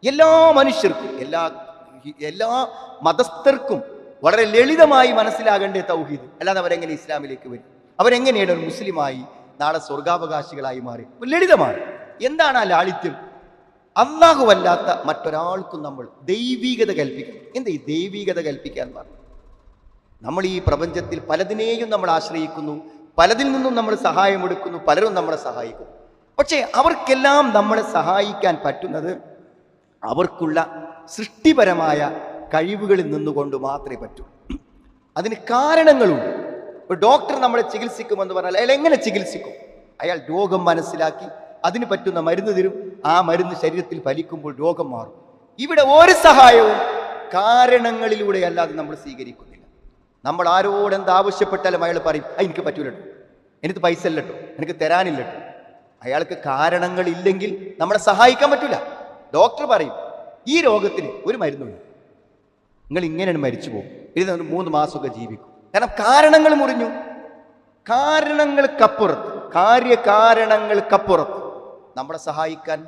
എല്ലാ മനുഷ്യർക്കും എല്ലാ മതസ്ഥർക്കും വളരെ ലളിതമായി മനസ്സിലാകേണ്ട തൗഹീദ്. അല്ലാതെ അവരെങ്ങനെ ഇസ്ലാമിലേക്ക് വരും, അവരെങ്ങനെയാണ് ഒരു മുസ്ലിമായി നാളെ സ്വർഗാവകാശികളായി മാറി? ലളിതമാണ്. എന്താണ് ആ ലാളിത്യം? അല്ലാഹുവല്ലാത്ത മറ്റൊരാൾക്കും നമ്മൾ ദൈവീകത കൽപ്പിക്കണം. എന്താ ഈ ദൈവീകത കൽപ്പിക്കാൻ പറഞ്ഞു? നമ്മൾ ഈ പ്രപഞ്ചത്തിൽ പലതിനെയും നമ്മൾ ആശ്രയിക്കുന്നു, പലതിൽ നിന്നും നമ്മൾ സഹായമെടുക്കുന്നു, പലരും നമ്മളെ സഹായിക്കുന്നു. പക്ഷേ അവർക്കെല്ലാം നമ്മളെ സഹായിക്കാൻ പറ്റുന്നത് അവർക്കുള്ള സൃഷ്ടിപരമായ കഴിവുകളിൽ നിന്നുകൊണ്ട് മാത്രമേ പറ്റൂ. അതിന് കാരണങ്ങളുണ്ട്. ഒരു ഡോക്ടർ നമ്മളെ ചികിത്സിക്കുമെന്ന് പറഞ്ഞാൽ അയാൾ എങ്ങനെ ചികിത്സിക്കും? അയാൾ രോഗം മനസ്സിലാക്കി അതിന് പറ്റുന്ന മരുന്ന് തരും. ആ മരുന്ന് ശരീരത്തിൽ ഫലിക്കുമ്പോൾ രോഗം മാറും. ഇവിടെ ഒരു സഹായവും കാരണങ്ങളിലൂടെ അല്ലാതെ നമ്മൾ സ്വീകരിക്കുന്നില്ല. നമ്മൾ ആരോട് എന്താവശ്യപ്പെട്ടാലും അയാൾ പറയും, എനിക്ക് പറ്റൂലട്ടോ, എനിക്ക് പൈസ ഇല്ലട്ടോ, എനിക്ക് തരാനില്ലട്ടോ. അയാൾക്ക് കാരണങ്ങളില്ലെങ്കിൽ നമ്മളെ സഹായിക്കാൻ പറ്റൂല. ഡോക്ടർ പറയും, ഈ രോഗത്തിന് ഒരു മരുന്നുണ്ട്, നിങ്ങൾ ഇങ്ങനെയാണ് മരിച്ചു പോകും, ഇത് 3 മാസമൊക്കെ ജീവിക്കും. കാരണം കാരണങ്ങൾ മുറിഞ്ഞു. കാരണങ്ങൾക്കപ്പുറത്ത്, കാര്യകാരണങ്ങൾക്കപ്പുറത്ത് നമ്മളെ സഹായിക്കാൻ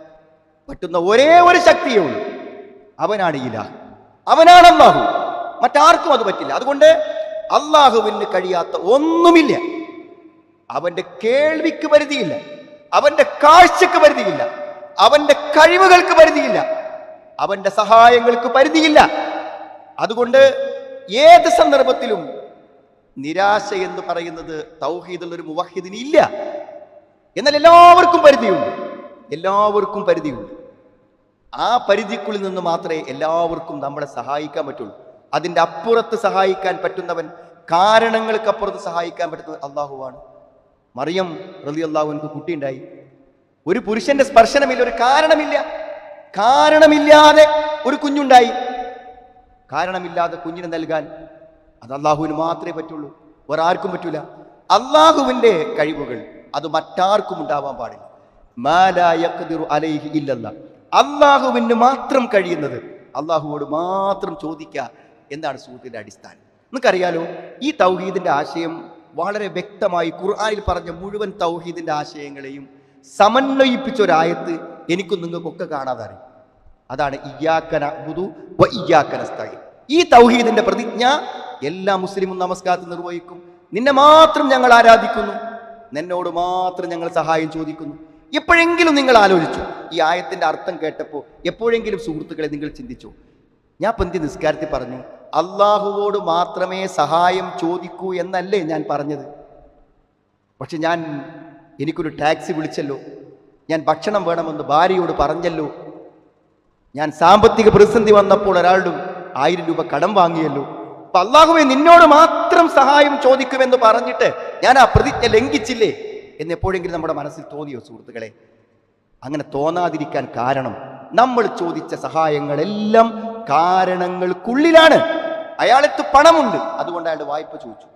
പറ്റുന്ന ഒരേ ഒരു ശക്തിയേ ഉള്ളൂ. അവനാണ് ഇലാഹ്, അവനാണ് അല്ലാഹു. മറ്റാർക്കും അത് പറ്റില്ല. അതുകൊണ്ട് അല്ലാഹുവിന് കഴിയാത്ത ഒന്നുമില്ല. അവന്റെ കേൾവിക്ക് പരിധിയില്ല, അവന്റെ കാഴ്ചക്ക് പരിധിയില്ല, അവന്റെ കഴിവുകൾക്ക് പരിധിയില്ല, അവന്റെ സഹായങ്ങൾക്ക് പരിധിയില്ല. അതുകൊണ്ട് ഏത് സന്ദർഭത്തിലും നിരാശ എന്ന് പറയുന്നത് തൗഹീദുള്ള ഒരു മുവഹിദിന് ഇല്ല. എന്നാൽ എല്ലാവർക്കും പരിധിയുണ്ട്, എല്ലാവർക്കും പരിധിയുണ്ട്. ആ പരിധിക്കുള്ളിൽ നിന്ന് മാത്രമേ എല്ലാവർക്കും നമ്മളെ സഹായിക്കാൻ പറ്റുള്ളൂ. അതിൻ്റെ അപ്പുറത്ത് സഹായിക്കാൻ പറ്റുന്നവൻ, കാരണങ്ങൾക്കപ്പുറത്ത് സഹായിക്കാൻ പറ്റുന്നത് അള്ളാഹുവാണ്. മറിയം റളിയല്ലാഹു അൻഹു കുട്ടിയുണ്ടായി. ഒരു പുരുഷന്റെ സ്പർശനമില്ല, ഒരു കാരണമില്ല. കാരണമില്ലാതെ ഒരു കുഞ്ഞുണ്ടായി. കാരണമില്ലാതെ കുഞ്ഞിനെ നൽകാൻ അത് അള്ളാഹുവിന് മാത്രമേ പറ്റുള്ളൂ, വേറെ ആർക്കും പറ്റൂല. അള്ളാഹുവിന്റെ കഴിവുകൾ അത് മറ്റാർക്കും ഉണ്ടാവാൻ പാടില്ല. മാ ലാ യഖ്ദിറു അലൈഹി ഇല്ലല്ലാഹ്. അള്ളാഹുവിന് മാത്രം കഴിയുന്നത് അള്ളാഹുവോട് മാത്രം ചോദിക്കുക എന്നാണ് സുഹൃത്തിന്റെ അടിസ്ഥാനം. നിങ്ങൾക്കറിയാലോ, ഈ തൗഹീദിന്റെ ആശയം വളരെ വ്യക്തമായി ഖുർആനിൽ പറഞ്ഞ മുഴുവൻ തൗഹീദിന്റെ ആശയങ്ങളെയും സമന്വയിപ്പിച്ച ഒരായത്ത് എനിക്കും നിങ്ങൾക്കൊക്കെ കാണാതെ അറിയും. അതാണ് ഇയ്യാക നഅ്ബുദു വ ഇയ്യാക നസ്തഈൻ. ഈ തൗഹീദിന്റെ പ്രതിജ്ഞ എല്ലാ മുസ്ലിമും നമസ്കാരത്തിൽ നിർവഹിക്കും. നിന്നെ മാത്രം ഞങ്ങൾ ആരാധിക്കുന്നു, നിന്നോട് മാത്രം ഞങ്ങൾ സഹായം ചോദിക്കുന്നു. എപ്പോഴെങ്കിലും നിങ്ങൾ ആലോചിച്ചു, ഈ ആയത്തിന്റെ അർത്ഥം കേട്ടപ്പോൾ എപ്പോഴെങ്കിലും സുഹൃത്തുക്കളെ നിങ്ങൾ ചിന്തിച്ചു, ഞാൻ പന്തി നിസ്കാരത്തിൽ പറഞ്ഞു അള്ളാഹുവോട് മാത്രമേ സഹായം ചോദിക്കൂ എന്നല്ലേ ഞാൻ പറഞ്ഞത്? പക്ഷെ എനിക്കൊരു ടാക്സി വിളിച്ചല്ലോ, ഞാൻ ഭക്ഷണം വേണമെന്ന് ഭാര്യയോട് പറഞ്ഞല്ലോ, ഞാൻ സാമ്പത്തിക പ്രതിസന്ധി വന്നപ്പോൾ ഒരാളുടെ 1000 രൂപ കടം വാങ്ങിയല്ലോ. അപ്പൊ അള്ളാഹുവേ നിന്നോട് മാത്രം സഹായം ചോദിക്കുമെന്ന് പറഞ്ഞിട്ട് ഞാൻ ആ പ്രതിജ്ഞ ലംഘിച്ചില്ലേ എന്ന് എപ്പോഴെങ്കിലും നമ്മുടെ മനസ്സിൽ തോന്നിയോ സുഹൃത്തുക്കളെ? അങ്ങനെ തോന്നാതിരിക്കാൻ കാരണം, നമ്മൾ ചോദിച്ച സഹായങ്ങളെല്ലാം കാരണങ്ങൾക്കുള്ളിലാണ്. അയാൾക്ക് പണമുണ്ട്, അതുകൊണ്ട് അയാളുടെ വായ്പ ചോദിച്ചു.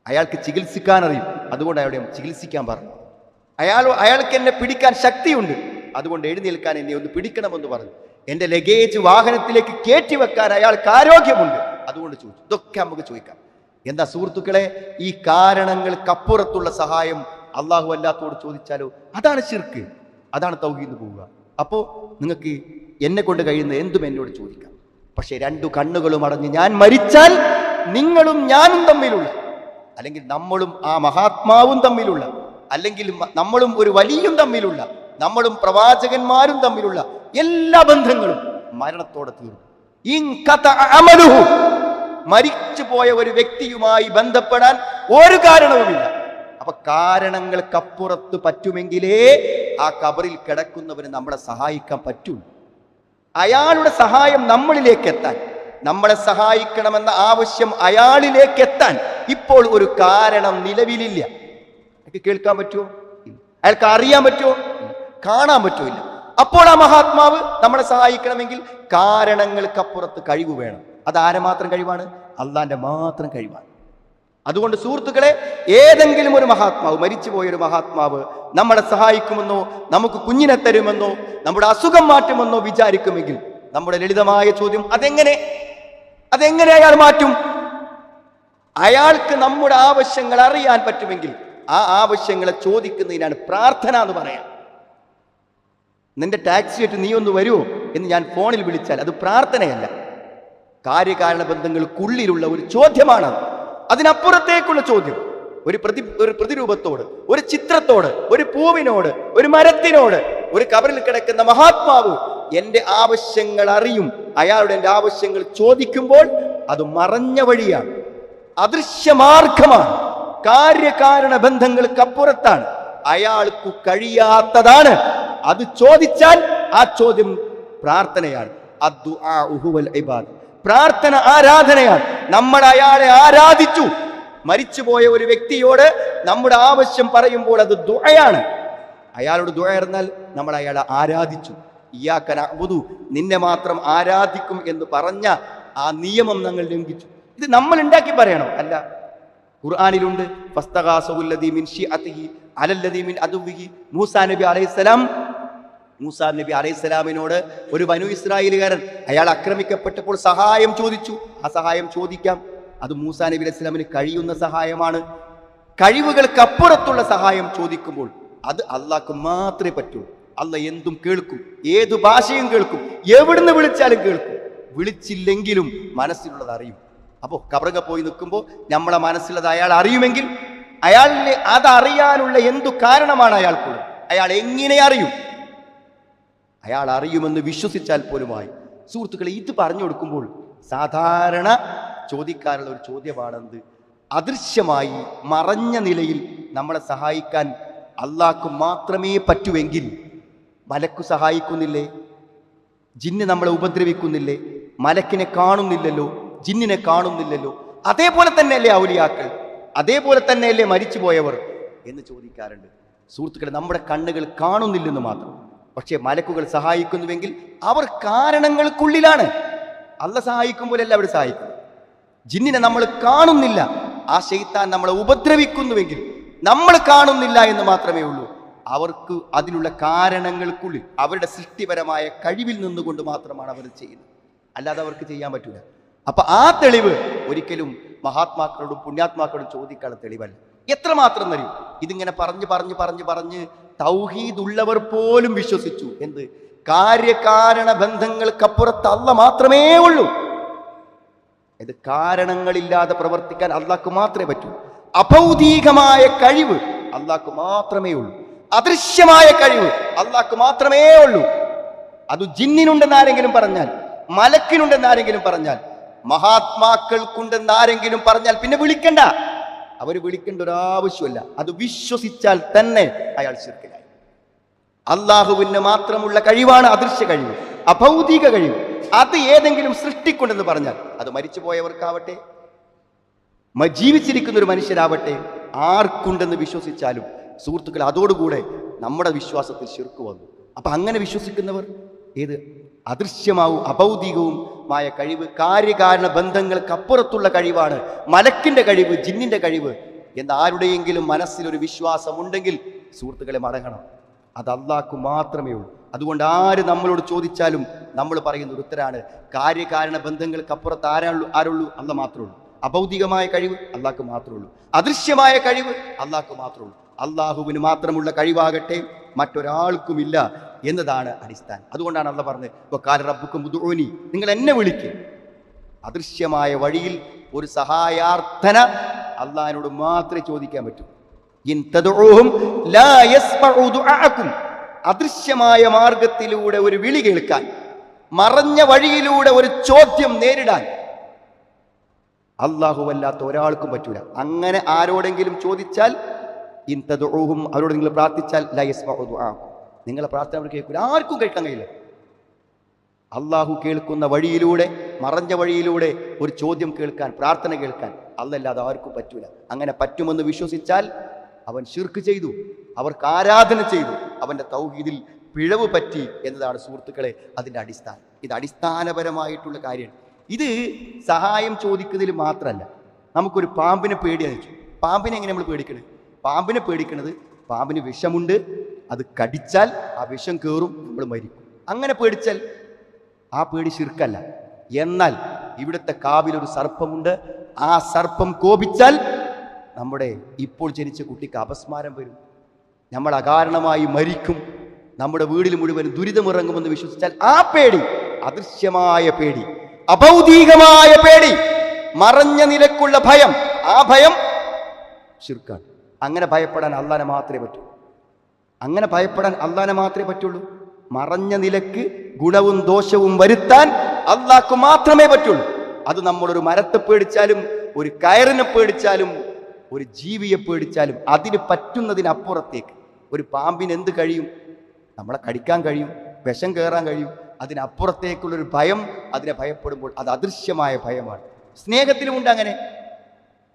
അയാൾക്ക് ചികിത്സിക്കാൻ അറിയും, അതുകൊണ്ട് അയാളുടെ ചികിത്സിക്കാൻ പറഞ്ഞു. അയാൾക്ക് എന്നെ പിടിക്കാൻ ശക്തിയുണ്ട്, അതുകൊണ്ട് എഴുന്നേൽക്കാൻ എന്നെ ഒന്ന് പിടിക്കണമെന്ന് പറഞ്ഞു. എൻ്റെ ലഗേജ് വാഹനത്തിലേക്ക് കയറ്റി വെക്കാൻ അയാൾക്ക് ആരോഗ്യമുണ്ട്, അതുകൊണ്ട് ചോദിച്ചു. ഇതൊക്കെ നമുക്ക് ചോദിക്കാം. എന്താ സുഹൃത്തുക്കളെ, ഈ കാരണങ്ങൾക്കപ്പുറത്തുള്ള സഹായം അള്ളാഹു അല്ലാത്തോട് ചോദിച്ചാലോ? അതാണ് ശിർക്ക്, അതാണ് തൗഹീദ് പോവുക. അപ്പോൾ നിങ്ങൾക്ക് എന്നെ കൊണ്ട് കഴിയുന്ന എന്തും എന്നോട് ചോദിക്കാം. പക്ഷെ 2 കണ്ണുകളും അടഞ്ഞ് ഞാൻ മരിച്ചാൽ നിങ്ങളും ഞാനും തമ്മിലുള്ള, അല്ലെങ്കിൽ നമ്മളും ആ മഹാത്മാവും തമ്മിലുള്ള, അല്ലെങ്കിൽ നമ്മളും ഒരു വലിയും തമ്മിലുള്ള, നമ്മളും പ്രവാചകന്മാരും തമ്മിലുള്ള എല്ലാ ബന്ധങ്ങളും മരണത്തോടെ തീർന്നു. മരിച്ചു പോയ ഒരു വ്യക്തിയുമായി ബന്ധപ്പെടാൻ ഒരു കാരണവുമില്ല. അപ്പൊ കാരണങ്ങൾക്കപ്പുറത്ത് പറ്റുമെങ്കിലേ ആ ഖബറിൽ കിടക്കുന്നവന് നമ്മളെ സഹായിക്കാൻ പറ്റൂ. അയാളുടെ സഹായം നമ്മളിലേക്ക് എത്താൻ, നമ്മളെ സഹായിക്കണമെന്ന ആവശ്യം അയാളിലേക്ക് എത്താൻ ഇപ്പോൾ ഒരു കാരണം നിലവിലില്ല. എനിക്ക് കേൾക്കാൻ പറ്റുമോ? അയാൾക്ക് അറിയാൻ പറ്റുമോ? കാണാൻ പറ്റൂല. അപ്പോൾ ആ മഹാത്മാവ് നമ്മളെ സഹായിക്കണമെങ്കിൽ കാരണങ്ങൾക്കപ്പുറത്ത് കഴിവ് വേണം. അത് ആരെ മാത്രം കഴിവാണ്? അള്ളാന്റെ മാത്രം കഴിവാണ്. അതുകൊണ്ട് സുഹൃത്തുക്കളെ, ഏതെങ്കിലും ഒരു മഹാത്മാവ്, മരിച്ചുപോയൊരു മഹാത്മാവ് നമ്മളെ സഹായിക്കുമെന്നോ, നമുക്ക് കുഞ്ഞിനെ തരുമെന്നോ, നമ്മുടെ അസുഖം മാറ്റുമെന്നോ വിചാരിക്കുമെങ്കിൽ നമ്മുടെ ലളിതമായ ചോദ്യം, അതെങ്ങനെ അയാൾ മാറ്റും? അയാൾക്ക് നമ്മുടെ ആവശ്യങ്ങൾ അറിയാൻ പറ്റുമെങ്കിൽ ആ ആവശ്യങ്ങളെ ചോദിക്കുന്നതിനാണ് പ്രാർത്ഥന എന്ന് പറയാം. നിന്റെ ടാക്സി ആയിട്ട് നീ ഒന്ന് വരുമോ? എന്ന് ഞാൻ ഫോണിൽ വിളിച്ചാൽ അത് പ്രാർത്ഥനയല്ല, കാര്യകാരണ ബന്ധങ്ങൾക്കുള്ളിലുള്ള ഒരു ചോദ്യമാണത്. അതിനപ്പുറത്തേക്കുള്ള ചോദ്യം ഒരു പ്രതിരൂപത്തോട്, ഒരു ചിത്രത്തോട്, ഒരു പൂവിനോട്, ഒരു മരത്തിനോട്, ഒരു കബറിൽ കിടക്കുന്ന മഹാത്മാവ് എന്റെ ആവശ്യങ്ങൾ അറിയും, അയാളുടെ എന്റെ ആവശ്യങ്ങൾ ചോദിക്കുമ്പോൾ അത് മറഞ്ഞ വഴിയാണ്, അദൃശ്യമാർഗമാണ്, കാര്യകാരണ ബന്ധങ്ങൾക്കപ്പുറത്താണ്, അയാൾക്ക് കഴിയാത്തതാണ്. അത് ചോദിച്ചാൽ ആ ചോദ്യം പ്രാർത്ഥനയാണ്. പ്രാർത്ഥന ആരാധനയാണ്. നമ്മൾ അയാളെ ആരാധിച്ചു. മരിച്ചുപോയ ഒരു വ്യക്തിയോട് നമ്മുടെ ആവശ്യം പറയുമ്പോൾ അത് ദുആയാണ്. അയാളോട് ദുആ പറഞ്ഞാൽ നമ്മൾ അയാളെ ആരാധിച്ചു. ഇയ്യാക നഅ്ബുദു, നിന്നെ മാത്രം ആരാധിക്കും എന്ന് പറഞ്ഞ ആ നിയമം ഞങ്ങൾ ലംഘിച്ചു. ഇത് നമ്മൾ ഉണ്ടാക്കി പറയണോ? അല്ല, ഖുർആനിലുണ്ട്. ഫസ്തഗാസഹുല്ലദീ മിൻ ശിഅതിഹി അലല്ലദീ മിൻ അദുവ്വിഹി. മൂസാ നബി അലൈഹിസ്സലാമിനോട് ഒരു ബനൂ ഇസ്രായേലുകാരൻ അയാൾ ആക്രമിക്കപ്പെട്ടപ്പോൾ സഹായം ചോദിച്ചു. ആ സഹായം ചോദിക്കാം, അത് മൂസാ നബി അലൈഹി സ്വലാമിന് കഴിയുന്ന സഹായമാണ്. കഴിവുകൾക്കപ്പുറത്തുള്ള സഹായം ചോദിക്കുമ്പോൾ അത് അള്ളാഹ്ക്ക് മാത്രമേ പറ്റൂ. അള്ള എന്തും കേൾക്കും, ഏതു ഭാഷയും കേൾക്കും, എവിടുന്ന് വിളിച്ചാലും കേൾക്കും. വിളിച്ചില്ലെങ്കിലും മനസ്സിലുള്ളത് അറിയും. അപ്പോൾ കബറക പോയി നിൽക്കുമ്പോൾ നമ്മളെ മനസ്സിലുള്ളത് അയാൾ അറിയുമെങ്കിൽ അയാളിനെ അതറിയാനുള്ള എന്തു കാരണമാണ് അയാൾക്കുള്ളത്? അയാൾ എങ്ങനെ അറിയും? അയാൾ അറിയുമെന്ന് വിശ്വസിച്ചാൽ പോലുമായി. സുഹൃത്തുക്കളെ, ഇത് പറഞ്ഞു കൊടുക്കുമ്പോൾ സാധാരണ ചോദിക്കാനുള്ള ഒരു ചോദ്യമാണെന്ത്? അദൃശ്യമായി മറഞ്ഞ നിലയിൽ നമ്മളെ സഹായിക്കാൻ അള്ളാഹ്ക്ക് മാത്രമേ പറ്റുമെങ്കിൽ മലക്കു സഹായിക്കുന്നില്ലേ? ജിന്ന് നമ്മളെ ഉപദ്രവിക്കുന്നില്ലേ? മലക്കിനെ കാണുന്നില്ലല്ലോ, ജിന്നിനെ കാണുന്നില്ലല്ലോ. അതേപോലെ തന്നെയല്ലേ ഔലിയാക്കൾ, അതേപോലെ തന്നെയല്ലേ മരിച്ചുപോയവർ എന്ന് ചോദിക്കാറുണ്ട്. സുഹൃത്തുക്കളെ, നമ്മുടെ കണ്ണുകൾ കാണുന്നില്ലെന്ന് മാത്രം, പക്ഷേ മലക്കുകൾ സഹായിക്കുന്നുവെങ്കിൽ അവർ കാരണങ്ങൾക്കുള്ളിലാണ്. അള്ള സഹായിക്കുമ്പോഴല്ല അവർ സഹായിക്കും. ജിന്നിനെ നമ്മൾ കാണുന്നില്ല, ആ ശൈത്താൻ നമ്മളെ ഉപദ്രവിക്കുന്നുവെങ്കിൽ നമ്മൾ കാണുന്നില്ല എന്ന് മാത്രമേ ഉള്ളൂ. അവർക്ക് അതിനുള്ള കാരണങ്ങൾക്കുള്ളിൽ അവരുടെ സൃഷ്ടിപരമായ കഴിവിൽ നിന്നുകൊണ്ട് മാത്രമാണ് അവർ ചെയ്യുന്നത്, അല്ലാതെ അവർക്ക് ചെയ്യാൻ പറ്റൂല. അപ്പൊ ആ തെളിവ് ഒരിക്കലും മഹാത്മാക്കളോടും പുണ്യാത്മാക്കളോടും ചോദിക്കാനുള്ള തെളിവല്ല. എത്രമാത്രം അറിയും? ഇതിങ്ങനെ പറഞ്ഞ് തൗഹീദ് ഉള്ളവർ പോലും വിശ്വസിച്ചു. എന്ത്? കാര്യകാരണ ബന്ധങ്ങൾക്കപ്പുറത്ത് അള്ള മാത്രമേ ഉള്ളൂ. ഇത് കാരണങ്ങളില്ലാതെ പ്രവർത്തിക്കാൻ അള്ളാഹ്ക്ക് മാത്രമേ പറ്റൂ. അഭൗതികമായ കഴിവ് അള്ളാഹ്ക്ക് മാത്രമേ ഉള്ളൂ. അദൃശ്യമായ കഴിവ് അള്ളാഹ്ക്ക് മാത്രമേ ഉള്ളൂ. അത് ജിന്നിനുണ്ടെന്നാരെങ്കിലും പറഞ്ഞാൽ, മലക്കിനുണ്ടെന്നാരെങ്കിലും പറഞ്ഞാൽ, മഹാത്മാക്കൾക്കുണ്ടെന്നാരെങ്കിലും പറഞ്ഞാൽ പിന്നെ വിളിക്കണ്ട. അവർ വിളിക്കേണ്ട ഒരാവശ്യമല്ല. അത് വിശ്വസിച്ചാൽ തന്നെ അയാൾ ശിർക്കിലായി. അള്ളാഹുവിന് മാത്രമുള്ള കഴിവാണ് അദൃശ്യ കഴിവ്, അഭൗതിക കഴിവ്. അത് ഏതെങ്കിലും സൃഷ്ടിക്കുണ്ടെന്ന് പറഞ്ഞാൽ, അത് മരിച്ചുപോയവർക്കാവട്ടെ ജീവിച്ചിരിക്കുന്ന ഒരു മനുഷ്യരാവട്ടെ, ആർക്കുണ്ടെന്ന് വിശ്വസിച്ചാലും സുഹൃത്തുക്കൾ, അതോടുകൂടെ നമ്മുടെ വിശ്വാസത്തിൽ ശിർക്ക് വന്നു. അപ്പൊ അങ്ങനെ വിശ്വസിക്കുന്നവർ ഏത് അദൃശ്യമാവും അഭൗതികവുമായ കഴിവ്, കാര്യകാരണ ബന്ധങ്ങൾക്കപ്പുറത്തുള്ള കഴിവാണ്, മലക്കിന്റെ കഴിവ്, ജിന്നിന്റെ കഴിവ് എന്ന് ആരുടെയെങ്കിലും മനസ്സിലൊരു വിശ്വാസമുണ്ടെങ്കിൽ സുഹൃത്തുക്കളെ മടങ്ങണം. അത് അള്ളാഹ്ക്ക് മാത്രമേ ഉള്ളൂ. അതുകൊണ്ട് ആര് നമ്മളോട് ചോദിച്ചാലും നമ്മൾ പറയുന്ന ഒരു ഉത്തരാണ്, കാര്യകാരണ ബന്ധങ്ങൾക്കപ്പുറത്ത് ആരുള്ളൂ? അള്ള മാത്രമേ ഉള്ളൂ. അഭൗതികമായ കഴിവ് അള്ളാഹ്ക്ക് മാത്രമേ ഉള്ളൂ. അദൃശ്യമായ കഴിവ് അള്ളാഹ്ക്ക് മാത്രമേ ഉള്ളൂ. അള്ളാഹുവിന് മാത്രമുള്ള കഴിവാകട്ടെ മറ്റൊരാൾക്കുമില്ല എന്നതാണ് അടിസ്ഥാനം. അതുകൊണ്ടാണ് അള്ളാഹ് പറഞ്ഞത്, വഖാല റബ്ബുക്കും ഉദ്ഉനി, നിങ്ങൾ എന്നെ വിളിക്കും. അദൃശ്യമായ വഴിയിൽ ഒരു സഹായാർത്ഥന അള്ളാഹിനോട് മാത്രമേ ചോദിക്കാൻ പറ്റൂ. ഇൻ തദ്ഉഹും ലാ യസ്മഉ ദുആഅക്കും. അദൃശ്യമായ മാർഗത്തിലൂടെ ഒരു വിളി കേൾക്കാൻ, മറഞ്ഞ വഴിയിലൂടെ ഒരു ചോദ്യം നേരിടാൻ അല്ലാഹുവല്ലാത്ത ഒരാൾക്കും പറ്റൂല. അങ്ങനെ ആരോടെങ്കിലും ചോദിച്ചാൽ, ഇൻ തദ്ഉഹും, അവരോട് നിങ്ങൾ പ്രാർത്ഥിച്ചാൽ, ലാ യസ്മഉ ദുആഅക്കും, നിങ്ങളെ പ്രാർത്ഥന അവർ കേൾക്കൂല, ആർക്കും കേൾക്കാൻ കഴിയില്ല. അള്ളാഹു കേൾക്കുന്ന വഴിയിലൂടെ, മറഞ്ഞ വഴിയിലൂടെ ഒരു ചോദ്യം കേൾക്കാൻ, പ്രാർത്ഥന കേൾക്കാൻ അല്ലാതെ ആർക്കും പറ്റൂല. അങ്ങനെ പറ്റുമെന്ന് വിശ്വസിച്ചാൽ അവൻ ശിർക്ക് ചെയ്തു, അവർക്ക് ആരാധന ചെയ്തു, അവന്റെ തൗഹീദിൽ പിഴവ് പറ്റി എന്നതാണ് സുഹൃത്തുക്കളെ അതിന്റെ അടിസ്ഥാനം. ഇത് അടിസ്ഥാനപരമായിട്ടുള്ള കാര്യമാണ്. ഇത് സഹായം ചോദിക്കുന്നതിൽ മാത്രമല്ല. നമുക്കൊരു പാമ്പിനെ പേടിയാണ്. പാമ്പിനെ എങ്ങനെ നമ്മൾ പേടിക്കണത്? പാമ്പിനെ പേടിക്കണത്, പാമ്പിന് വിഷമുണ്ട്, അത് കടിച്ചാൽ ആ വിഷം കയറും, നമ്മൾ മരിക്കും. അങ്ങനെ പേടിച്ചാൽ ആ പേടി ശിർക്കല്ല. എന്നാൽ ഇവിടുത്തെ കാവിലൊരു സർപ്പമുണ്ട്, ആ സർപ്പം കോപിച്ചാൽ നമ്മുടെ ഇപ്പോൾ ജനിച്ച കുട്ടിക്ക് അപസ്മാരം വരും, നമ്മൾ അകാരണമായി മരിക്കും. നമ്മുടെ വീടിൽ മുഴുവൻ ദുരിതമിറങ്ങുമെന്ന് വിശ്വസിച്ചാൽ ആ പേടി അദൃശ്യമായ പേടി, അഭൗതികമായ പേടി, മറഞ്ഞ നിലക്കുള്ള ഭയം, ആ ഭയം ശിർക്കാണ്. അങ്ങനെ ഭയപ്പെടാൻ അള്ളാനെ മാത്രമേ പറ്റൂ. അങ്ങനെ ഭയപ്പെടാൻ അള്ളാനെ മാത്രമേ പറ്റുള്ളൂ. മറഞ്ഞ നിലക്ക് ഗുണവും ദോഷവും വരുത്താൻ അള്ളാഹ്ക്ക് മാത്രമേ പറ്റുള്ളൂ. അത് നമ്മളൊരു മരത്തെ പേടിച്ചാലും, ഒരു കയറിനെ പേടിച്ചാലും, ഒരു ജീവിയെ പേടിച്ചാലും അതിന് പറ്റുന്നതിനപ്പുറത്തേക്ക് ഒരു പാമ്പിന് എന്ത് കഴിയും? നമ്മളെ കടിക്കാൻ കഴിയും, വിഷം കയറാൻ കഴിയും. അതിനപ്പുറത്തേക്കുള്ളൊരു ഭയം, അതിനെ ഭയപ്പെടുമ്പോൾ അത് അദൃശ്യമായ ഭയമാണ്. സ്നേഹത്തിലുമുണ്ട് അങ്ങനെ.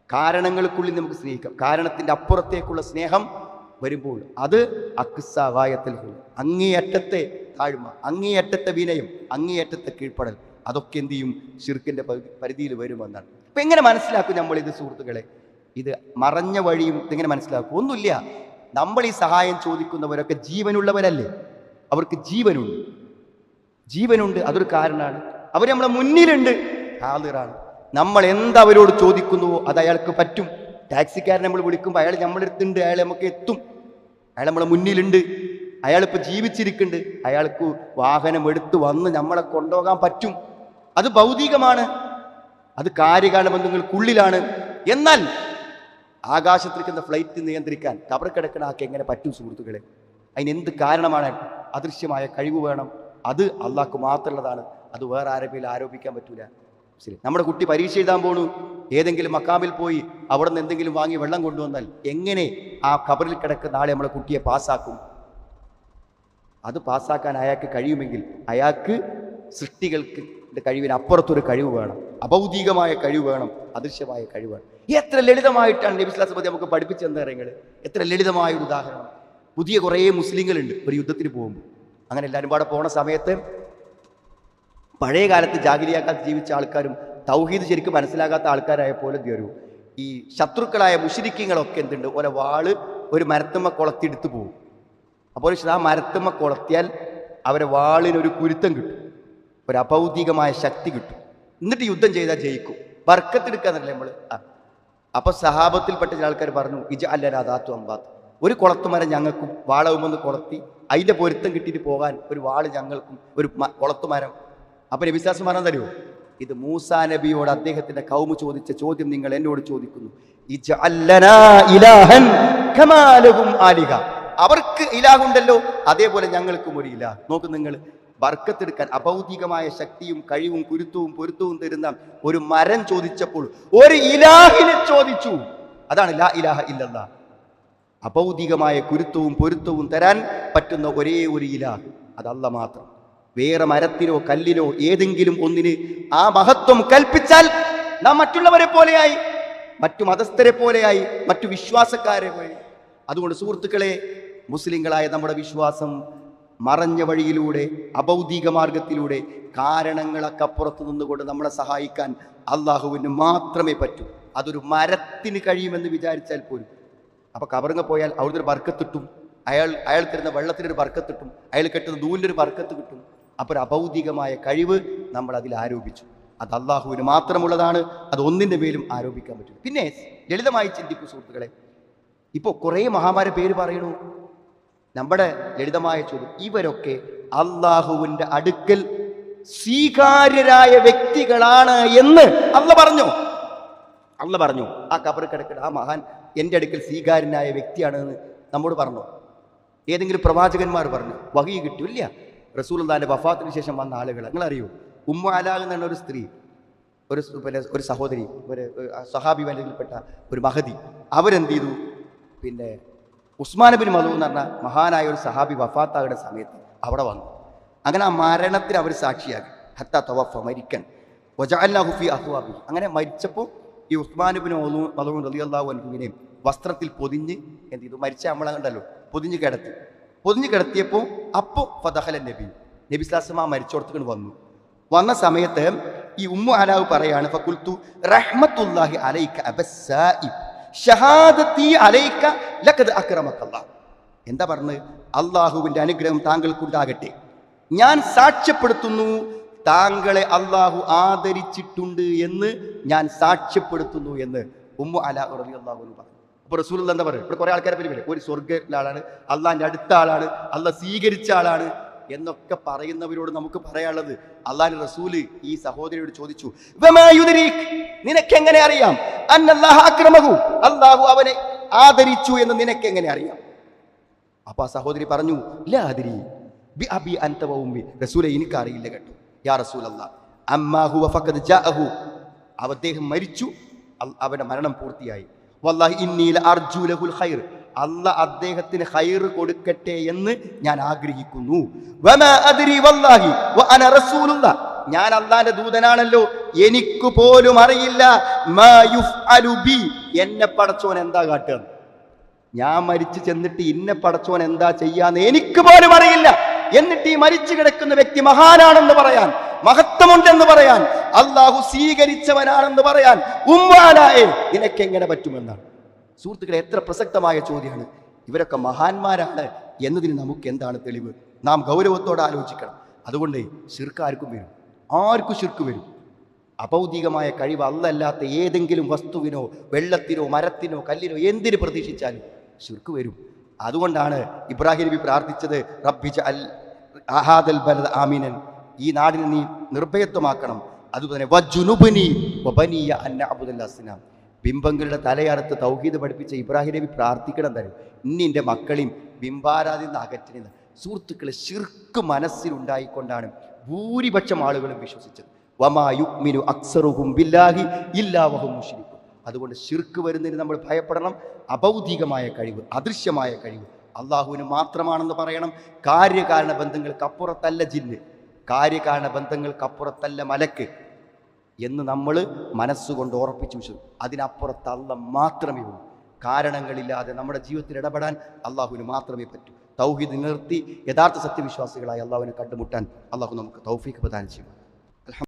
കാരണങ്ങൾക്കുള്ളിൽ നമുക്ക് സ്നേഹിക്കാം. കാരണത്തിൻ്റെ അപ്പുറത്തേക്കുള്ള സ്നേഹം വരുമ്പോൾ അത് അക്സാവായത്തിൽ അങ്ങേയറ്റത്തെ താഴ്മ, അങ്ങേയറ്റത്തെ വിനയം, അങ്ങേയറ്റത്തെ കീഴ്പ്പെടൽ, അതൊക്കെ എന്ത് ചെയ്യും? ശിർക്കിൻ്റെ പരിധിയിൽ വരുമെന്നാണ്. അപ്പം എങ്ങനെ മനസ്സിലാക്കും നമ്മളിത് സുഹൃത്തുക്കളെ? ഇത് മറഞ്ഞ വഴിയും ഇതെങ്ങനെ മനസ്സിലാക്കും? ഒന്നുമില്ല. നമ്മൾ ഈ സഹായം ചോദിക്കുന്നവരൊക്കെ ജീവനുള്ളവരല്ലേ? അവർക്ക് ജീവനുണ്ട്. അതൊരു കാരണമാണ്. അവർ നമ്മളെ മുന്നിലുണ്ട്, ഹാളിറാണ്. നമ്മൾ എന്തവരോട് ചോദിക്കുന്നുവോ അത് അയാൾക്ക് പറ്റും. ടാക്സിക്കാരനെ നമ്മൾ വിളിക്കുമ്പോൾ അയാൾ നമ്മളെടുത്തുണ്ട്, അയാൾ നമുക്ക് എത്തും, അയാൾ നമ്മളെ മുന്നിലുണ്ട്, അയാളിപ്പോൾ ജീവിച്ചിരിക്കുന്നുണ്ട്, അയാൾക്ക് വാഹനം എടുത്ത് വന്ന് നമ്മളെ കൊണ്ടുപോകാൻ പറ്റും. അത് ഭൗതികമാണ്, അത് കാര്യകാല ബന്ധങ്ങൾക്കുള്ളിലാണ്. എന്നാൽ ആകാശത്തിരിക്കുന്ന ഫ്ലൈറ്റ് നിയന്ത്രിക്കാൻ കബർ കിടക്കണ ആക്കി എങ്ങനെ പറ്റും സുഹൃത്തുക്കളെ? അതിനെന്ത് കാരണമാണ്? അദൃശ്യമായ കഴിവ് വേണം. അത് അള്ളാഹ്ക്ക് മാത്രമുള്ളതാണ്. അത് വേറെ ആരെങ്കിലും ആരോപിക്കാൻ പറ്റൂല. ശരി, നമ്മുടെ കുട്ടി പരീക്ഷ എഴുതാൻ പോണു, ഏതെങ്കിലും മക്കാമിൽ പോയി അവിടെ നിന്ന് എന്തെങ്കിലും വാങ്ങി വെള്ളം കൊണ്ടുവന്നാൽ എങ്ങനെ ആ ഖബറിൽ കിടക്കുന്ന ആളെ നമ്മളെ കുട്ടിയെ പാസ്സാക്കും? അത് പാസ്സാക്കാൻ അയാൾക്ക് കഴിയുമെങ്കിൽ അയാൾക്ക് സൃഷ്ടികൾക്ക് കഴിവിന് അപ്പുറത്തൊരു കഴിവ് വേണം, അഭൗതികമായ കഴിവ് വേണം, അദൃശ്യമായ കഴിവ് വേണം. എത്ര ലളിതമായിട്ടാണ് നബി സ്വല്ലല്ലാഹു അലൈഹി വസല്ലം നമുക്ക് പഠിപ്പിച്ചു തന്ന കാര്യങ്ങൾ. എത്ര ലളിതമായ ഒരു ഉദാഹരണം. പുതിയ കുറേ മുസ്ലിങ്ങളുണ്ട് ഒരു യുദ്ധത്തിന് പോകുമ്പോൾ. അങ്ങനെ എല്ലാവരും പാടെ പോണ സമയത്ത് പഴയ കാലത്ത് ജാഹിലിയാക്കാത്ത് ജീവിച്ച ആൾക്കാരും തൗഹീദ് ശരിക്കും മനസ്സിലാകാത്ത ആൾക്കാരായ പോലെ വരും. ഈ ശത്രുക്കളായ മുശ്രിക്കീങ്ങളൊക്കെ എന്തുണ്ട്, ഓരോ വാള് ഒരു മരത്തുമ്മ കൊളത്തിയെടുത്ത് പോകും. അപ്പോൾ ആ മരത്തുമ്മ കൊളത്തിയാൽ അവരെ വാളിനൊരു കുരുത്തം കിട്ടും, ഒരു അഭൗതികമായ ശക്തി കിട്ടും. എന്നിട്ട് യുദ്ധം ചെയ്താൽ ജയിക്കും. ബർക്കത്തെടുക്കാന്നല്ലേ നമ്മൾ. അപ്പൊ സഹാബത്തിൽപ്പെട്ട ചില ആൾക്കാർ പറഞ്ഞു, ഇജ അല്ലരാതാത്തു അമ്പാത്ത്, ഒരു കുളത്തുമരം ഞങ്ങൾക്കും വാളവുമൊന്ന് കൊളത്തി അതിൻ്റെ പൊരുത്തം കിട്ടിയിട്ട് പോകാൻ ഒരു വാള് ഞങ്ങൾക്കും, ഒരു കുളത്തുമരം. അപ്പൊ നബി സ്വല്ലല്ലാഹു അലൈഹി വസല്ലം തരുമോ? ഇത് മൂസാ നബിയോട് അദ്ദേഹത്തിന്റെ കൗമ് ചോദിച്ച ചോദ്യം നിങ്ങൾ എന്നോട് ചോദിക്കുന്നു. അവർക്ക് ഇലാഹുണ്ടല്ലോ, അതേപോലെ ഞങ്ങൾക്കും ഒരു ഇലാഹ്. നോക്ക് നിങ്ങൾ, ബർക്കത്തെടുക്കാൻ അഭൗതികമായ ശക്തിയും കഴിവും കുരുത്തവും പൊരുത്തവും തരുന്ന ഒരു മരം ചോദിച്ചപ്പോൾ ഒരു ഇലാഹിനെ ചോദിച്ചു. അതാണ് ലാ ഇലാഹ ഇല്ലല്ലാഹ്. അഭൗതികമായ കുരുത്തവും പൊരുത്തവും തരാൻ പറ്റുന്ന ഒരേ ഒരു ഇലാഹ്, അത് അല്ലാഹ് മാത്രം. വേറെ മരത്തിനോ കല്ലിനോ ഏതെങ്കിലും ഒന്നിന് ആ മഹത്വം കൽപ്പിച്ചാൽ നാം മറ്റുള്ളവരെ പോലെയായി, മറ്റു മതസ്ഥരെ പോലെയായി, മറ്റു വിശ്വാസക്കാരെ പോലെ. അതുകൊണ്ട് സുഹൃത്തുക്കളെ, മുസ്ലിങ്ങളായ നമ്മുടെ വിശ്വാസം മറഞ്ഞ വഴിയിലൂടെ, അഭൗതിക മാർഗത്തിലൂടെ, കാരണങ്ങളൊക്കെ അപ്പുറത്ത് നിന്നുകൊണ്ട് നമ്മളെ സഹായിക്കാൻ അള്ളാഹുവിന് മാത്രമേ പറ്റൂ. അതൊരു മരത്തിന് കഴിയുമെന്ന് വിചാരിച്ചാൽ പോലും. അപ്പോൾ കബറിങ്ങ പോയാൽ അവിടുത്തെ ഒരു ബർക്കത്തിട്ടും, അയാൾ തരുന്ന വെള്ളത്തിനൊരു ബർക്കത്തിട്ടും, അയാൾ കെട്ടുന്ന നൂലിൻ്റെ ഒരു ബർക്കത്ത് കിട്ടും. അപ്പോൾ ഒരു അഭൗതികമായ കഴിവ് നമ്മൾ അതിൽ ആരോപിച്ചു. അത് അള്ളാഹുവിന് മാത്രമുള്ളതാണ്, അത് ഒന്നിൻ്റെ മേലും ആരോപിക്കാൻ പറ്റും. പിന്നെ ലളിതമായി ചിന്തിക്കൂ സുഹൃത്തുക്കളെ, ഇപ്പോൾ കുറേ മഹാന്മാരെ പേര് പറയണു. നമ്മുടെ ലളിതമായ ചോദ്യം, ഇവരൊക്കെ അള്ളാഹുവിൻ്റെ അടുക്കൽ സ്വീകാര്യരായ വ്യക്തികളാണ് എന്ന് അള്ളാഹ് പറഞ്ഞു. ആ ഖബർ കിടക്കുന്ന ആ മഹാൻ എൻ്റെ അടുക്കൽ സ്വീകാര്യനായ വ്യക്തിയാണെന്ന് നമ്മോട് പറഞ്ഞു. ഏതെങ്കിലും പ്രവാചകന്മാർ പറഞ്ഞു? വഹി കിട്ടില്ല. റസൂലുള്ളാഹിന്റെ വഫാത്തിന് ശേഷം വന്ന ആളുകൾ നിങ്ങളറിയോ? ഉമ്മു അലാ എന്ന ഒരു സ്ത്രീ, ഒരു സഹോദരി, ഒരു സഹാബി വനിതയിൽപ്പെട്ട ഒരു മഹദി, അവരെന്ത് ചെയ്തു? പിന്നെ ഉസ്മാൻ ബിൻ മദൂൻ എന്ന് പറഞ്ഞ മഹാനായ ഒരു സഹാബി വഫാത്താകുന്ന സമയത്ത് അവിടെ വന്നു. അങ്ങനെ ആ മരണത്തിന് അവർ സാക്ഷിയാക്കി. ഹത്താ തവഫ, മരിക്കൻ, വജഅൽനാഹു ഫീ അഹ്വാബി. അങ്ങനെ മരിച്ചപ്പോൾ ഈ ഉസ്മാൻ ബിൻ മദൂൻ റളിയല്ലാഹു അൻഹുവിനെ വസ്ത്രത്തിൽ പൊതിഞ്ഞ് എന്ത് ചെയ്തു? മരിച്ച നമ്മളെ പൊതിഞ്ഞ് കിടത്തിയപ്പോൾ അപ്പോൾ ഫദഖല നബി സ്വല്ലല്ലാഹു അലൈഹി വസല്ലം മരിച്ചോടത്തേക്ക് വന്ന സമയത്ത് ഈ ഉമ്മു അലാവ് പറയാണ്, ഫഖുൽതു റഹ്മത്തുല്ലാഹി അലൈക അബസ്സായിബ് ഷഹാദത്തി അലൈക ലഖദ് അക്രമക്കല്ലാഹ്. എന്താ പറഞ്ഞത്? അള്ളാഹുവിൻ്റെ അനുഗ്രഹം താങ്കൾക്കുണ്ടാകട്ടെ, ഞാൻ സാക്ഷ്യപ്പെടുത്തുന്നു താങ്കളെ അള്ളാഹു ആദരിച്ചിട്ടുണ്ട് എന്ന് ഞാൻ സാക്ഷ്യപ്പെടുത്തുന്നു എന്ന് ഉമ്മു അലാ റളിയല്ലാഹു അൻഹു പറഞ്ഞു. അപ്പൊ റസൂലുള്ള എന്താ പറയുക? ഇവിടെ കുറെ ആൾക്കാരെ പറ്റി വരും, ഒരു സ്വർഗ്ഗത്തിലെ ആളാണ്, അള്ളാന്റെ അടുത്ത ആളാണ്, അള്ളാഹ് സ്വീകരിച്ച ആളാണ് എന്നൊക്കെ പറയുന്നവരോട് നമുക്ക് പറയാനുള്ളത്, അള്ളാഹുവിന്റെ റസൂല് ഈ സഹോദരിയോട് ചോദിച്ചു, നിനക്കെങ്ങനെ അറിയാം അല്ലാഹു അവനെ ആദരിച്ചു എന്ന് നിനക്കെങ്ങനെ അറിയാം? അപ്പൊ ആ സഹോദരി പറഞ്ഞു, ലാ അദ്രി ബി അബി അൻത വ ഉമ്മി, റസൂലേ എനിക്കറിയില്ല കേട്ടോ യാ റസൂലല്ലാഹ്, അമ്മാ ഹുവ ഫഖദ് ജാഅഹു, അദ്ദേഹം മരിച്ചു, അവന്റെ മരണം പൂർത്തിയായി, വല്ലാഹി ഇന്നി ലഅർജു ലഹുൽ ഖൈർ, അല്ലാഹ് അദ്ദേഹത്തിന് ഖൈർ കൊടുക്കട്ടെ എന്ന് ഞാൻ ആഗ്രഹിക്കുന്നു, വമാ അദ്രി വല്ലാഹി വ അന റസൂലുള്ളാഹ്, ഞാൻ അല്ലാഹുവിന്റെ ദൂതനാണല്ലോ, എനിക്ക് പോലും അറിയില്ല മാ യുഫ്അലു ബി, എന്നെ പടച്ചോൻ എന്താ കാട്ടുക, ഞാൻ മരിച്ചു ചെന്നിട്ട് ഇന്നെ പടച്ചോൻ എന്താ ചെയ്യാന്ന് എനിക്ക് പോലും അറിയില്ല, എന്നിട്ട് ഈ മരിച്ചു കിടക്കുന്ന വ്യക്തി മഹാനാണെന്ന് പറയാൻ, മഹത്വമുണ്ടെന്ന് പറയാൻ, അള്ളാഹു സ്വീകരിച്ചവനാണെന്ന് പറയാൻ ഉമ്മാനായെ നിനക്കെങ്ങനെ പറ്റുമെന്നാണ്. സുഹൃത്തുക്കളെ, എത്ര പ്രസക്തമായ ചോദ്യമാണ്. ഇവരൊക്കെ മഹാന്മാരാണ് എന്നതിന് നമുക്ക് എന്താണ് തെളിവ്? നാം ഗൗരവത്തോടെ ആലോചിക്കണം. അതുകൊണ്ട് ശിർക്ക് ആർക്കും വരും, ആർക്കും ശിർക്ക് വരും. അഭൗതികമായ കഴിവ് അല്ലാത്ത ഏതെങ്കിലും വസ്തുവിനോ വെള്ളത്തിനോ മരത്തിനോ കല്ലിനോ എന്തിന് പ്രതീക്ഷിച്ചാലും ശിർക്ക് വരും. അതുകൊണ്ടാണ് ഇബ്രാഹിം നബി പ്രാർത്ഥിച്ചത്, റബ്ബി ജഅൽ ഹാദൽ ബലദ ആമിനൻ, ഈ നാടിനെ നീ നിർഭയത്വമാക്കണം, അതുപോലെ വജുനുബ്നി വബനിയ അൻ നഅബുദൽ അസ്നാം, ബിംബങ്ങളുടെ തലയറുത്ത് തൗഹീദ് പഠിപ്പിച്ച ഇബ്രാഹിം നബി പ്രാർത്ഥിക്കണം തരും, ഇനി എൻ്റെ മക്കളെയും ബിംബാരാധന അകറ്റുന്നത്. സുഹൃത്തുക്കളെ, ശിർക്ക് മനസ്സിലുണ്ടായിക്കൊണ്ടാണ് ഭൂരിപക്ഷം ആളുകളും വിശ്വസിച്ചത്. വമാ യുഅ്മിനു അക്സറുഹും ബില്ലാഹി ഇല്ലാ വഹും മുശ്രികൂൻ. അതുകൊണ്ട് ശിർക്ക് വരുന്നതിന് നമ്മൾ ഭയപ്പെടണം. അഭൗതികമായ കഴിവ്, അദൃശ്യമായ കഴിവ് അള്ളാഹുവിന് മാത്രമാണെന്ന് പറയണം. കാര്യകാരണ ബന്ധങ്ങൾക്കപ്പുറത്തല്ല ജിന്ന്, കാര്യകാരണ ബന്ധങ്ങൾക്കപ്പുറത്തല്ല മലക്ക് എന്ന് നമ്മൾ മനസ്സുകൊണ്ട് ഉറപ്പിച്ചു വിശ്വസിക്കും. അതിനപ്പുറത്ത് അല്ലാഹ് മാത്രമേ ഉള്ളൂ. കാരണങ്ങളില്ലാതെ നമ്മുടെ ജീവിതത്തിൽ ഇടപെടാൻ അള്ളാഹുവിന് മാത്രമേ പറ്റൂ. തൗഹീദ് നിർത്തി യഥാർത്ഥ സത്യവിശ്വാസികളായി അള്ളാഹുവിനെ കണ്ടുമുട്ടാൻ അള്ളാഹു നമുക്ക് തൗഫീഖ് പ്രദാനം ചെയ്യും.